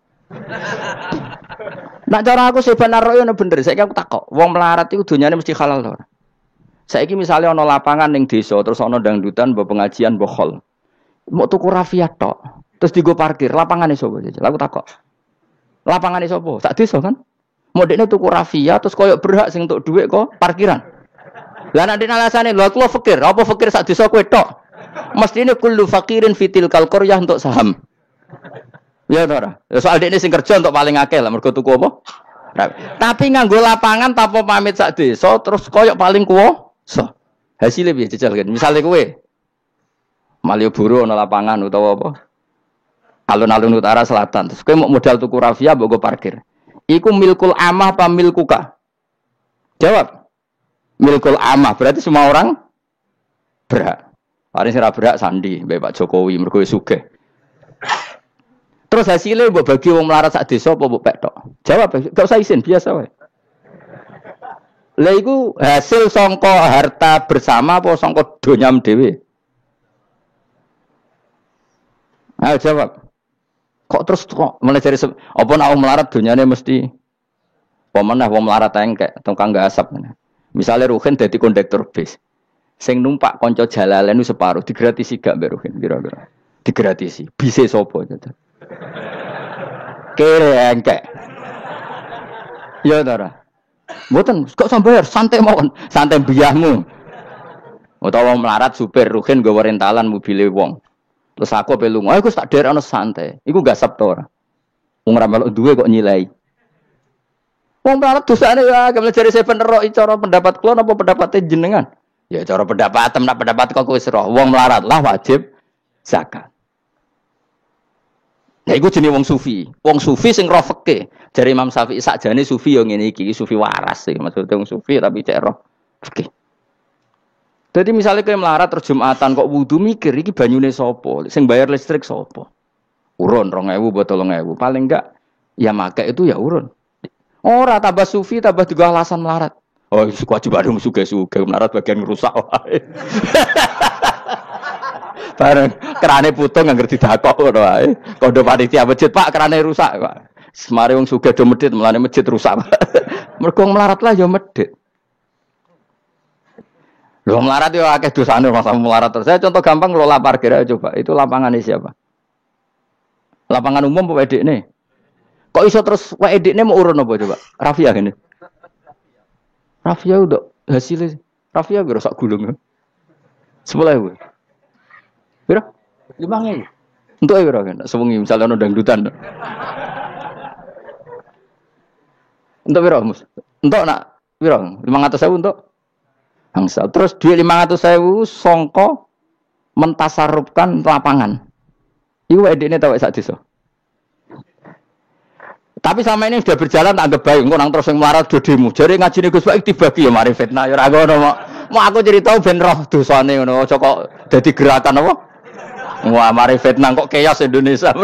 Nak cara aku Syaiban Ar-Ra'i ono bener, saiki aku takok, wong melarat iku dunyane mesti halal to ora? Saiki misale ana lapangan ning desa terus ana dangdutan mbok pengajian mbok khol. Mbok tuku rafiat tok, terus digo parkir, lapangane sapa? Aku takok. Lapangane sapa? Sak desa kan? Modekne tuku rafia terus koyo berhak sing entuk dhuwit kok parkiran. Lah nek alasane lho aku fakir, apa fakir sak desa kowe tok. Mestine kullu fakirin fitil qaryah untuk saham. Ya ora. Ya soal dekne sing kerja untuk paling akeh lah mergo tuku apa? Tapi nganggo lapangan tanpa pamit sak desa terus koyo paling kuwasa. Hasilnya piye jajal kan. Misale kowe Malioboro ana lapangan utawa apa? Alun-alun utara selatan. Terus kowe mau modal tuku rafia mbok go parkir. Iku milkul amah apa milkuka? Jawab. Milkul amah berarti semua orang berhak. Paling sira berhak sandi mbek Pak Jokowi mergo sugih. Terus hasilnya mbok bagi wong melarat sak desa apa mbok pek tok? Jawab, gak usah izin, biasa wae. Lah iku hasil sangka harta bersama apa sangka donyam dhewe? Ayo jawab. Kok terus kok mulai dari apa nak wong melarat donyane mesti pemenah wong melarat engkek tukang gasap. Misalnya Ruhin dadi kondektur bis. Sing numpak kanca jalalen separuh digratisi gak mbek Ruhin kira-kira. Digratisi. Bise sapa gitu. Kere engkek. Ya ora. Mboten kok sambayar santai mawon, santai biahmu. Utawa wong melarat supir Ruhin nggawa rentalan mobile wong. Terus aku pelu, aku tak derekno santai. Iku gasap to ora. Wong ora melok duwe kok nyilai. Wong melarat dosane ya, kemene jare saya penerok cara pendapat kula napa pendapate jenengan? Ya cara pendapat nak pendapat kok wis roh. Wong melarat lah wajib zakat. Nah iku jenenge wong sufi. Wong sufi sing roh fikih. Jare Imam Syafi'i sakjane sufi yo ngene iki, sufi waras sih. Maksudnya wong sufi tapi cek roh fikih. Jadi misalnya kayak melarat terus Jumatan kok wudu mikir iki banyune sapa? Sing bayar listrik sapa? Urun 2.000 botol 3.000. Paling enggak ya make itu ya urun. Ora tambah sufi tambah juga alasan melarat. Oh, kewajiban suge-suge melarat bagian ngerusak wae. Bareng kerane putung nggak ngerti dakok ngono wae. Kondo panitia masjid, Pak, kerane rusak, Pak. Semare wong sugih do medhit, mulane masjid rusak. Mergo melarat lah ya medhit. Lho melarat yo akeh dosane masa melarat. Saya contoh gampang ngelola parkir aja coba. Itu lapangannya siapa? Lapangan umum apa edekne? Kok iso terus wae edekne mau urun apa coba? Rafia gini. Rafia udah hasilnya. Rafia gue sak gulung. 10.000. Piro? 5.000. Untuk ae piro kan? Sewengi misalnya ono dangdutan. Untuk piro, Mus? Untuk nak piro? 500.000 untuk Hangsal. Terus duit 500.000 songko mentasarufkan lapangan. Iku edekne tau sak desa. Tapi sama ini sudah berjalan tak anggap baik. Engko nang terus sing melarat do demo. Jare ngajine Gus Baik dibagi ya mari fitnah ya ora ngono mok. Mau aku cerita ben roh dosane ngono. Aja kok dadi gerakan apa? Wah, mari fitnah kok chaos Indonesia.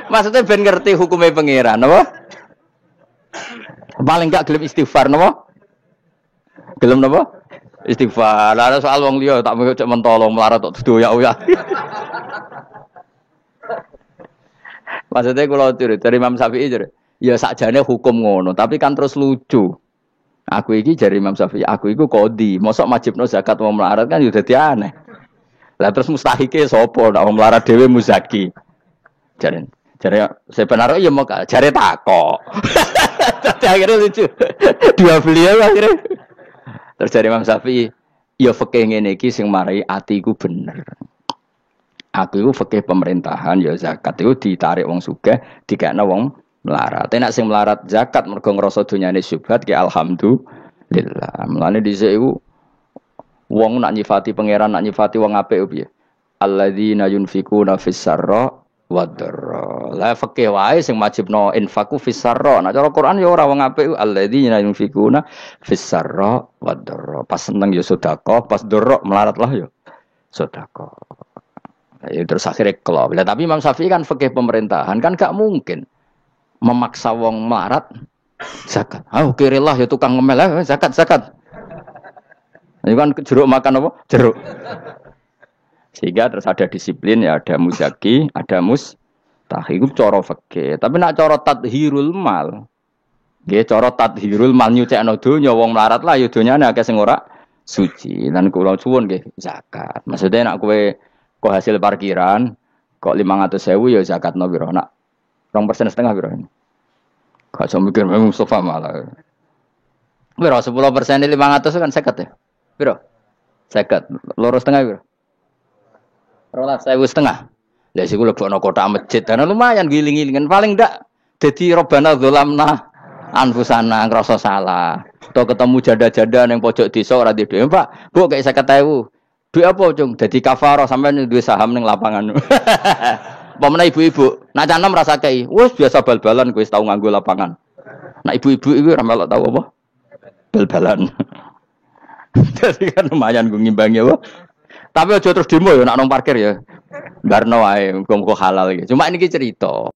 Maksudnya ben ngerti hukumnya pangeran apa? Paling enggak gelem istighfar napa? Gelem napa? Istighfar. Lah soal wong liya tak cek mentolong melarat tok doyak-oyak. Maksudnya kalau dari Imam Syafi'i ya sakjane hukum ngono, tapi kan terus lucu. Aku iki dari Imam Syafi'i, aku iku qadhi, mosok majibno zakat wong melarat kan yo dadi aneh. Lah terus mustahike sapa nek wong melarat dhewe muzaki. Jare sebenarnya ya mau jare takok. Tapi akhirnya lucu. Dua beliau akhirnya. Terus dari Imam Syafi'i, ya fikih ngene iki sing marai atiku bener. Aku itu fikih pemerintahan ya zakat itu ditarik wong sugih dikekno wong melarat. Nek sing melarat zakat mergo ngrasa donyane syubhat ki alhamdulillah. Mulane dhisik iku wong nak nyifati pangeran nak nyifati wong apik piye? Alladzina yunfikuna fis sarra wad dharra. La fikih wae sing wajibno infaku fis sarra. Nah cara Quran ya ora wong apik alladzina yunfikuna fis sarra wad dharra. Pas seneng ya sedekah, pas dharra melarat lah ya sedekah. Ya, terus akhirnya kelop. Tapi Imam Syafi'i kan fikih pemerintahan kan gak mungkin memaksa wong melarat zakat. Kirilah ya tukang ngemel zakat. Ini kan jeruk makan apa? Jeruk. Sehingga terus ada disiplin ya, ada muzaki, ada mustahik cara fikih. Tapi nak cara tadhirul mal. Nggih cara tadhirul mal nyucikno donya wong melarat lah ya donyane akeh sing ora suci. Lan kula suwun nggih zakat. Maksudnya nak kowe kok hasil parkiran kok 500.000 ya zakatno piro nak 2,5% piro ini Gak usah mikir Mustafa malah. Biro 10% 500 kan 50 ya. Biro 50. Loro setengah biro. Rolas 1.500. Lah sik kula lebokno kotak masjid karena lumayan giling-gilingan paling ndak dadi robana dzalamna anfusana ngrasa salah. Atau ketemu janda-janda ning pojok desa ora duwe dhuwit, Pak. Bu kayak 50.000. Duit apa, Cung? Dadi kafarah sampean duwe saham ning lapangan. Pemene ibu-ibu, nak canem rasa kei. Wes biasa bal-balan kowe wis tau nganggo lapangan. Nak ibu-ibu iki ora melok tau apa? Bal-balan. Jadi kan lumayan gue ngimbangi apa. Tapi aja terus demo ya nak nang parkir ya. Barno wae muga-muga halal iki. Cuma ini cerita.